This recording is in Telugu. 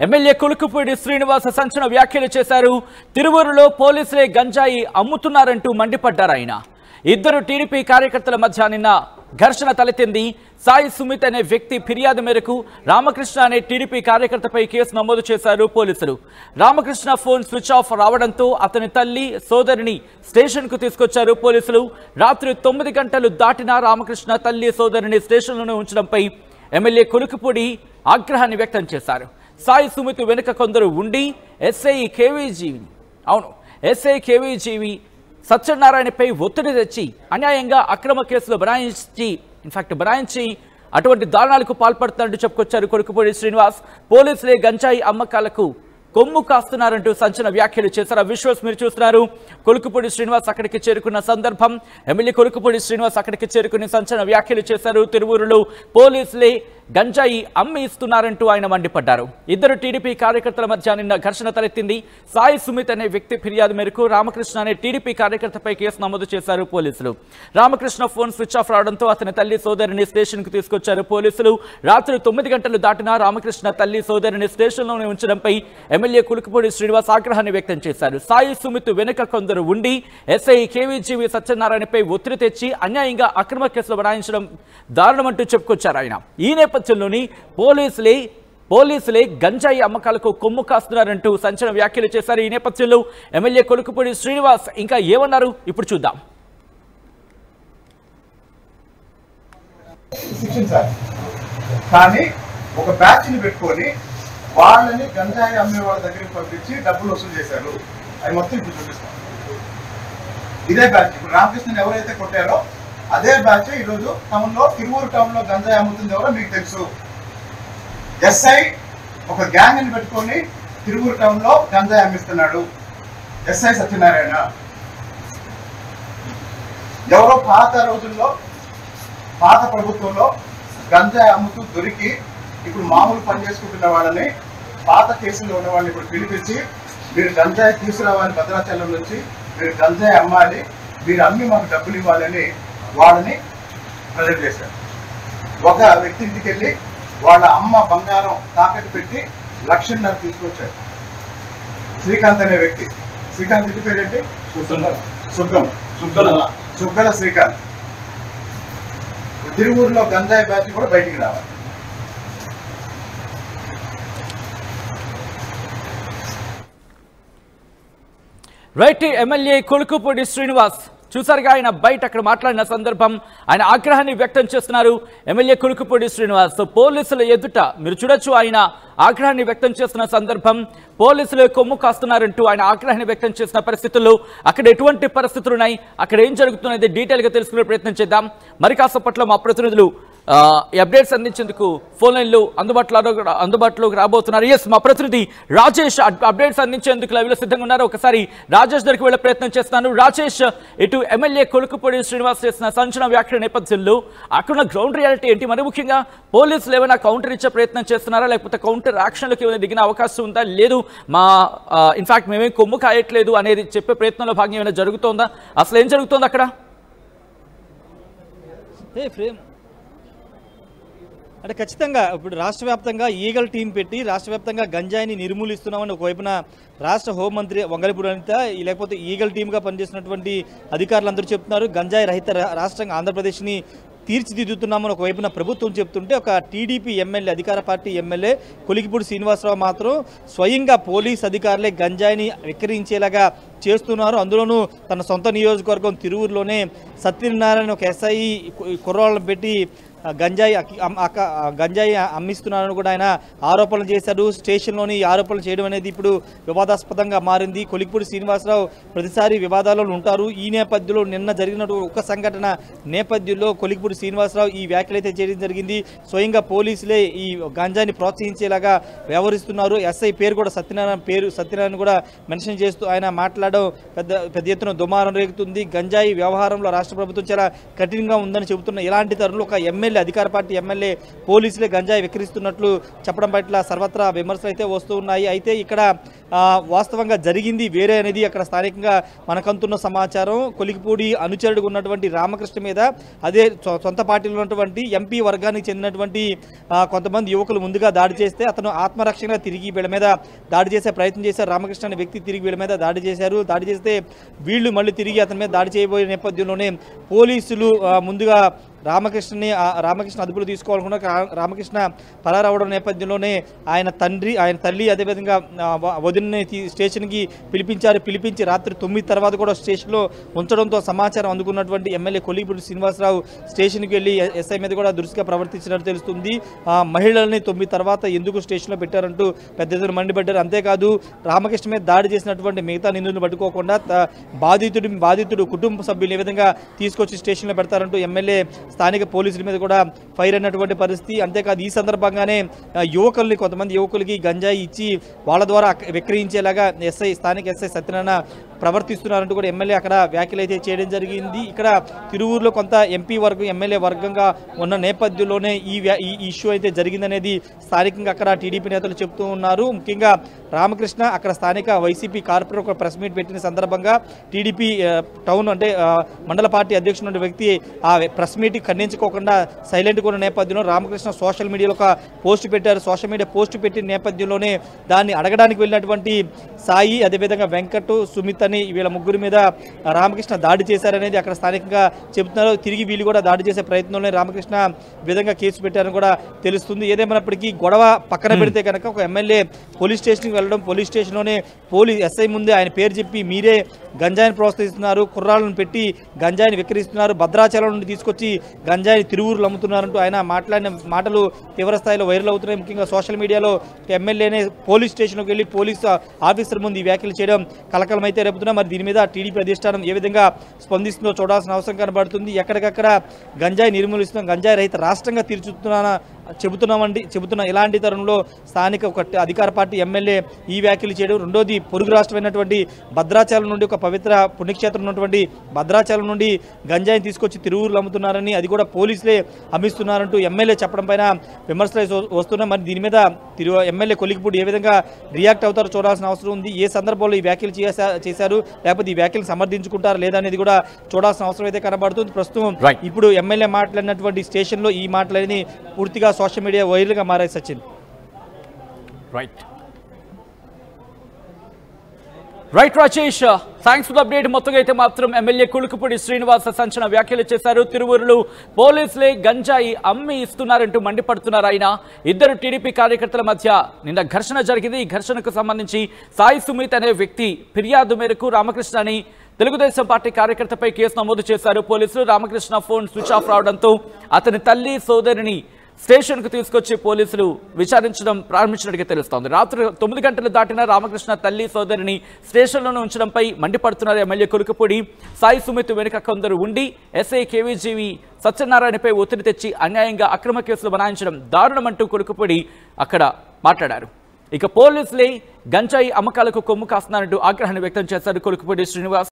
ఎమ్మెల్యే కులుకుపూడి శ్రీనివాస్ సంచలన వ్యాఖ్యలు చేశారు. తిరువూరులో పోలీసులే గంజాయి అమ్ముతున్నారంటూ మండిపడ్డారు ఆయన. ఇద్దరు టీడీపీ కార్యకర్తల మధ్య నిన్న ఘర్షణ తలెత్తింది. సాయి సుమిత్ అనే వ్యక్తి ఫిర్యాదు మేరకు రామకృష్ణ అనే టీడీపీ కార్యకర్తపై కేసు నమోదు చేశారు పోలీసులు. రామకృష్ణ ఫోన్ స్విచ్ ఆఫ్ రావడంతో అతని తల్లి సోదరిని స్టేషన్కు తీసుకొచ్చారు పోలీసులు. రాత్రి 9 గంటలు దాటినా రామకృష్ణ తల్లి సోదరిని స్టేషన్లోనే ఉంచడంపై ఎమ్మెల్యే కులుకుపూడి ఆగ్రహాన్ని వ్యక్తం చేశారు. సాయి సుమిత్ వెనుక కొందరు ఉండి ఎస్ఐ కేవీజీవి సత్యనారాయణపై ఒత్తిడి తెచ్చి అన్యాయంగా అక్రమ కేసులు బనాయించి అటువంటి దారుణాలకు పాల్పడుతున్నట్టు చెప్పుకొచ్చారు కులుకుపూడి శ్రీనివాస్. పోలీసులే గంజాయి అమ్మకాలకు కొమ్ము కాస్తున్నారంటూ సంచలన వ్యాఖ్యలు చేశారు. విశ్వాస్ మీరు చూస్తున్నారు. కులుకుపూడి శ్రీనివాస్ అక్కడికి చేరుకున్న సందర్భం ఎమ్మెల్యే కులుకుపూడి శ్రీనివాస్ అక్కడికి చేరుకుని సంచలన వ్యాఖ్యలు చేశారు. తిరువూరులో పోలీసులే గంజాయి అమ్మి ఇస్తున్నారంటూ ఆయన మండిపడ్డారు. ఇద్దరు టీడీపీ కార్యకర్తల మధ్య నిన్న ఘర్షణ తలెత్తింది. సాయి సుమిత్ అనే వ్యక్తి ఫిర్యాదు మేరకు రామకృష్ణ అనే టీడీపీ కార్యకర్తపై కేసు నమోదు చేశారు పోలీసులు. రామకృష్ణ ఫోన్ స్విచ్ ఆఫ్ రావడంతో అతని తల్లి సోదరిని స్టేషన్కు తీసుకొచ్చారు పోలీసులు. రాత్రి 9 గంటలు దాటినా రామకృష్ణ తల్లి సోదరిని స్టేషన్లోనే ఉంచడంపై ఎమ్మెల్యే కులుకుపూడి శ్రీనివాస్ ఆగ్రహాన్ని వ్యక్తం చేశారు. సాయి సుమిత్ వెనుక కొందరు ఉండి ఎస్ఐ కేవీజీవి సత్యనారాయణపై ఒత్తిడి తెచ్చి అన్యాయంగా అక్రమ కేసులు బనాయించడం దారుణమంటూ చెప్పుకొచ్చారు ఆయన. ఈ నేపథ్యంలోని పోలీసులే గంజాయి అమ్మకాలకు కొమ్ము కాస్తున్నారంటూ సంచలన వ్యాఖ్యలు చేశారు. ఈ నేపథ్యంలో ఎమ్మెల్యే కులుకుపూడి శ్రీనివాస్ ఇంకా ఏమన్నారు ఇప్పుడు చూద్దాం. కానీ ఒక బ్యాచ్ ని పెట్టుకొని వాళ్ళని గంజాయి అమ్మే వాళ్ళ దగ్గరికి పంపించి డబ్బులు వసూలు చేశారు. అది మొత్తం ఇప్పుడు చూపిస్తాం. ఇదే బ్యాచ్ ఇప్పుడు రామకృష్ణ ఎవరైతే కొట్టారో అదే బ్యాచ్ ఈరోజు తిరువూరు టౌన్ లో గంజాయి అమ్ముతుంది ఎవరో మీకు తెలుసు. ఎస్ఐ ఒక గ్యాంగ్ ని పెట్టుకొని తిరువూరు టౌన్ లో గంజాయి అమ్మిస్తున్నాడు. ఎస్ఐ సత్యనారాయణ ఎవరో పాత ప్రభుత్వంలో గంజాయి అమ్ముతూ దొరికి ఇప్పుడు మామూలు పని చేసుకుంటున్న వాళ్ళని పాత కేసుల్లో ఉన్న వాళ్ళని ఇప్పుడు పిలిపించి మీరు గంజాయి తీసుకురావాలి, భద్రాచలం నుంచి మీరు గంజాయి అమ్మాలి, మీరు అమ్మి మాకు డబ్బులు ఇవ్వాలని వాళ్ళని ప్రజెంట్ చేశారు. ఒక వ్యక్తి ఇంటికి వెళ్ళి వాళ్ళ అమ్మ బంగారం తాకట్టు పెట్టి 1.5 లక్షలు తీసుకొచ్చారు. శ్రీకాంత్ అనే వ్యక్తి. శ్రీకాంత్ ఇంటి పేరేంటి? సుగ్గల శ్రీకాంత్. తిరువూరులో గంజాయి బ్యాచ్ కూడా బయటికి రావాలి. రైట్. ఎమ్మెల్యే కులుకుపూడి శ్రీనివాస్ చూసారుగా ఆయన బయట అక్కడ మాట్లాడిన సందర్భం ఆయన ఆగ్రహాన్ని వ్యక్తం చేస్తున్నారు. ఎమ్మెల్యే కులుకుపూడి శ్రీనివాస్ పోలీసుల ఎదుట మీరు చూడొచ్చు ఆయన ఆగ్రహాన్ని వ్యక్తం చేస్తున్న సందర్భం. పోలీసులు కొమ్ము కాస్తున్నారంటూ ఆయన ఆగ్రహాన్ని వ్యక్తం చేసిన పరిస్థితుల్లో అక్కడ ఎటువంటి పరిస్థితులు ఉన్నాయి, అక్కడ ఏం జరుగుతున్నది డీటెయిల్గా తెలుసుకునే ప్రయత్నం చేద్దాం. మరి కాసేపట్లో మా ప్రతినిధులు అప్డేట్స్ అందించేందుకు ఫోన్ లైన్లు అందుబాటులోకి రాబోతున్నారు. ఎస్, మా ప్రతినిధి రాజేష్ అప్డేట్స్ అందించేందుకు లైవ్లో సిద్ధంగా ఉన్నారు. ఒకసారి రాజేష్ దగ్గరికి వెళ్ళే ప్రయత్నం చేస్తున్నాను. రాజేష్, ఇటు ఎమ్మెల్యే కులుకుపూడి శ్రీనివాస్ చేసిన సంచలన వ్యాఖ్యల నేపథ్యంలో అక్కడున్న గ్రౌండ్ రియాలిటీ ఏంటి? మరి ముఖ్యంగా పోలీసులు ఏమైనా కౌంటర్ ఇచ్చే ప్రయత్నం చేస్తున్నారా, లేకపోతే కౌంటర్ యాక్షన్లకు ఏమైనా దిగిన అవకాశం ఉందా? లేదు ఇన్ఫాక్ట్ మేమేం కొమ్ము కాయట్లేదు అనేది చెప్పే ప్రయత్నంలో భాగంగా ఏమైనా జరుగుతోందా? అసలు ఏం జరుగుతోంది అక్కడ? అంటే ఖచ్చితంగా ఇప్పుడు రాష్ట్ర వ్యాప్తంగా ఈగల్ టీం పెట్టి రాష్ట్ర వ్యాప్తంగా గంజాయిని నిర్మూలిస్తున్నామని ఒకవైపున రాష్ట్ర హోంమంత్రి వంగలపూడి అనిత లేకపోతే ఈగల్ టీమ్గా పనిచేసినటువంటి అధికారులందరూ చెప్తున్నారు. గంజాయి రహిత రాష్ట్రంగా ఆంధ్రప్రదేశ్ని తీర్చిదిద్దుతున్నామని ఒకవైపున ప్రభుత్వం చెప్తుంటే, ఒక టీడీపీ ఎమ్మెల్యే అధికార పార్టీ ఎమ్మెల్యే కులుకుపూడి శ్రీనివాసరావు మాత్రం స్వయంగా పోలీస్ అధికారులే గంజాయిని విక్రయించేలాగా చేస్తున్నారు. అందులోనూ తన సొంత నియోజకవర్గం తిరువూరులోనే సత్యనారాయణ ఒక ఎస్ఐ కుర్రాళ్ళను పెట్టి గంజాయి అమ్మిస్తున్నారని కూడా ఆయన ఆరోపణలు చేశారు. స్టేషన్లోని ఆరోపణలు చేయడం అనేది ఇప్పుడు వివాదాస్పదంగా మారింది. కులుకుపూడి శ్రీనివాసరావు ప్రతిసారి వివాదాల్లో ఉంటారు. ఈ నేపథ్యంలో నిన్న జరిగిన ఒక సంఘటన నేపథ్యంలో కులుకుపూడి శ్రీనివాసరావు ఈ వ్యాఖ్యలు అయితే చేయడం జరిగింది. స్వయంగా పోలీసులే ఈ గంజాయిని ప్రోత్సహించేలాగా వ్యవహరిస్తున్నారు. ఎస్ఐ పేరు కూడా సత్యనారాయణ కూడా మెన్షన్ చేస్తూ ఆయన మాట్లాడడం పెద్ద ఎత్తున దుమారం రేగుతుంది. గంజాయి వ్యవహారంలో రాష్ట్ర ప్రభుత్వం చాలా కఠినంగా ఉందని చెబుతున్న ఇలాంటి తరుణంలో ఒక ఎమ్మెల్యే ఎమ్మెల్యే అధికార పార్టీ ఎమ్మెల్యే పోలీసులే గంజాయి విక్రయిస్తున్నట్లు చెప్పడం పట్ల సర్వత్రా విమర్శలు అయితే వస్తూ ఉన్నాయి. అయితే ఇక్కడ వాస్తవంగా జరిగింది వేరే అనేది అక్కడ స్థానికంగా మనకంతున్న సమాచారం. కొలికిపూడి అనుచరుడుగా ఉన్నటువంటి రామకృష్ణ మీద అదే సొంత పార్టీలో ఉన్నటువంటి ఎంపీ వర్గానికి చెందినటువంటి కొంతమంది యువకులు ముందుగా దాడి చేస్తే అతను ఆత్మరక్షణగా తిరిగి వీళ్ళ మీద దాడి చేసే ప్రయత్నం చేశారు. రామకృష్ణ అనే వ్యక్తి తిరిగి వీళ్ళ మీద దాడి చేశారు. దాడి చేస్తే వీళ్ళు మళ్ళీ తిరిగి అతని మీద దాడి చేయబోయే నేపథ్యంలోనే పోలీసులు ముందుగా రామకృష్ణ అదుపులో తీసుకోవాలనుకున్న రామకృష్ణ పరారవడం నేపథ్యంలోనే ఆయన తల్లి అదేవిధంగా వదిలిని స్టేషన్కి పిలిపించి రాత్రి 9 తర్వాత కూడా స్టేషన్లో ఉంచడంతో సమాచారం అందుకున్నటువంటి ఎమ్మెల్యే కొలికిపూడి శ్రీనివాసరావు స్టేషన్కి వెళ్ళి ఎస్ఐ మీద కూడా దురుసుగా ప్రవర్తించినట్టు తెలుస్తుంది. మహిళల్ని 9 తర్వాత ఎందుకు స్టేషన్లో పెట్టారంటూ పెద్ద ఎదురు మండిపడ్డారు. అంతేకాదు రామకృష్ణ మీద దాడి చేసినటువంటి మిగతా నిందితులను పట్టుకోకుండా బాధితుడు కుటుంబ సభ్యులు ఏ విధంగా తీసుకొచ్చి స్టేషన్లో పెడతారంటూ ఎమ్మెల్యే స్థానిక పోలీసుల మీద కూడా ఫైర్ అయినటువంటి పరిస్థితి. అంతేకాదు ఈ సందర్భంగానే కొంతమంది యువకులకి గంజాయి ఇచ్చి వాళ్ళ ద్వారా విక్రయించేలాగా స్థానిక ఎస్ఐ సత్యనారాయణ ప్రవర్తిస్తున్నారంటూ కూడా ఎమ్మెల్యే అక్కడ వ్యాఖ్యలు అయితే చేయడం జరిగింది. ఇక్కడ తిరువూరులో కొంత ఎంపీ వర్గం ఎమ్మెల్యే వర్గంగా ఉన్న నేపథ్యంలోనే ఈ ఇష్యూ అయితే జరిగిందనేది స్థానికంగా అక్కడ టీడీపీ నేతలు చెప్తూ ఉన్నారు. ముఖ్యంగా రామకృష్ణ అక్కడ స్థానిక వైసీపీ కార్పొరేటర్ ఒక ప్రెస్ మీట్ పెట్టిన సందర్భంగా టీడీపీ టౌన్ అంటే మండల పార్టీ అధ్యక్షుడు వ్యక్తి ఆ ప్రెస్ మీట్ ఖండించుకోకుండా సైలెంట్గా ఉన్న నేపథ్యంలో రామకృష్ణ సోషల్ మీడియాలో ఒక పోస్ట్ పెట్టారు. సోషల్ మీడియా పోస్ట్ పెట్టిన నేపథ్యంలోనే దాన్ని అడగడానికి వెళ్ళినటువంటి సాయి అదేవిధంగా వెంకట్ సుమిత్ అని వీళ్ళ ముగ్గురు మీద రామకృష్ణ దాడి చేశారనేది అక్కడ స్థానికంగా చెబుతున్నారు. తిరిగి వీళ్ళు కూడా దాడి చేసే ప్రయత్నంలోనే రామకృష్ణ విధంగా కేసు పెట్టారని కూడా తెలుస్తుంది. ఏదేమైనప్పటికీ గొడవ పక్కన పెడితే కనుక ఒక ఎమ్మెల్యే పోలీస్ స్టేషన్కి వెళ్ళడం, పోలీస్ స్టేషన్లోనే ఎస్ఐ ముందే ఆయన పేరు చెప్పి మీరే గంజాయిని ప్రోత్సహిస్తున్నారు, కుర్రాళ్ళను పెట్టి గంజాయిని విక్రయిస్తున్నారు, భద్రాచలం నుండి తీసుకొచ్చి గంజాయిని తిరువూరులు అమ్ముతున్నారంటూ ఆయన మాట్లాడిన మాటలు తీవ్రస్థాయిలో వైరల్ అవుతున్నాయి. ముఖ్యంగా సోషల్ మీడియాలో ఎమ్మెల్యేనే పోలీస్ స్టేషన్కి వెళ్ళి పోలీసు ఆఫీసర్ ముందు ఈ వ్యాఖ్యలు చేయడం కలకలం అయితే రేపుతున్నా. మరి దీని మీద టీడీపీ అధిష్టానం ఏ విధంగా స్పందిస్తుందో చూడాల్సిన అవసరం కనబడుతుంది. ఎక్కడికక్కడ గంజాయి నిర్మూలిస్తున్నాం, గంజాయి రహిత రాష్ట్రంగా చెబుతున్నా ఇలాంటి తరుణంలో స్థానిక ఒక అధికార పార్టీ ఎమ్మెల్యే ఈ వ్యాఖ్యలు చేయడం, రెండోది పొరుగు రాష్ట్రమైనటువంటి భద్రాచలం నుండి ఒక పవిత్ర పుణ్యక్షేత్రం ఉన్నటువంటి భద్రాచలం నుండి గంజాయిని తీసుకొచ్చి తిరువూరులు అమ్ముతున్నారని, అది కూడా పోలీసులే అమ్మిస్తున్నారంటూ ఎమ్మెల్యే చెప్పడం పైన విమర్శలు వస్తున్నాయి. మరి దీని మీద ఎమ్మెల్యే కొలికిపూడి ఏ విధంగా రియాక్ట్ అవుతారో చూడాల్సిన అవసరం ఉంది. ఏ సందర్భంలో ఈ వ్యాఖ్యలు చేశారు, లేకపోతే ఈ వ్యాఖ్యలు సమర్థించుకుంటారు లేదా అనేది కూడా చూడాల్సిన అవసరం అయితే కనబడుతుంది. ప్రస్తుతం ఇప్పుడు ఎమ్మెల్యే మాట్లాడినటువంటి స్టేషన్లో ఈ మాటలని పూర్తిగా సోషల్ మీడియా వైరల్గా మారాయి. Sachin right Rajesh, thanks for the update. మొత్తంగా అయితే మాత్రం ఎమ్మెల్యే కొలికిపూడి శ్రీనివాస్ సంచలన వ్యాఖ్యలు చేశారు. తిరువూరులో పోలీసులే గంజాయి అమ్మి ఇస్తున్నారంటూ మండిపడుతున్నారు ఆయన. ఇద్దరు టీడీపీ కార్యకర్తల మధ్య నిన్న ఘర్షణ జరిగింది. ఈ ఘర్షణకు సంబంధించి సాయి సుమిత్ అనే వ్యక్తి ఫిర్యాదు మేరకు రామకృష్ణ అని తెలుగుదేశం పార్టీ కార్యకర్తపై కేసు నమోదు చేశారు పోలీసులు. రామకృష్ణ ఫోన్ స్విచ్ ఆఫ్ రావడంతో అతని తల్లి సోదరిని స్టేషన్కు తీసుకొచ్చి పోలీసులు విచారించడం ప్రారంభించినట్టుగా తెలుస్తోంది. రాత్రి 9 గంటలు దాటిన రామకృష్ణ తల్లి సోదరిని స్టేషన్లోనే ఉంచడంపై మండిపడుతున్నారు ఎమ్మెల్యే కొలికిపూడి. సాయి సుమిత్ వెనుక కొందరు ఉండి ఎస్ఐ కేవీజీవి సత్యనారాయణపై ఒత్తిడి తెచ్చి అన్యాయంగా అక్రమ కేసులు బనాయించడం దారుణమంటూ కొలికిపూడి అక్కడ మాట్లాడారు. ఇక పోలీసులే గంజాయి అమ్మకాలకు కొమ్ము కాస్తున్నారంటూ ఆగ్రహాన్ని వ్యక్తం చేశారు కొలికిపూడి శ్రీనివాస్.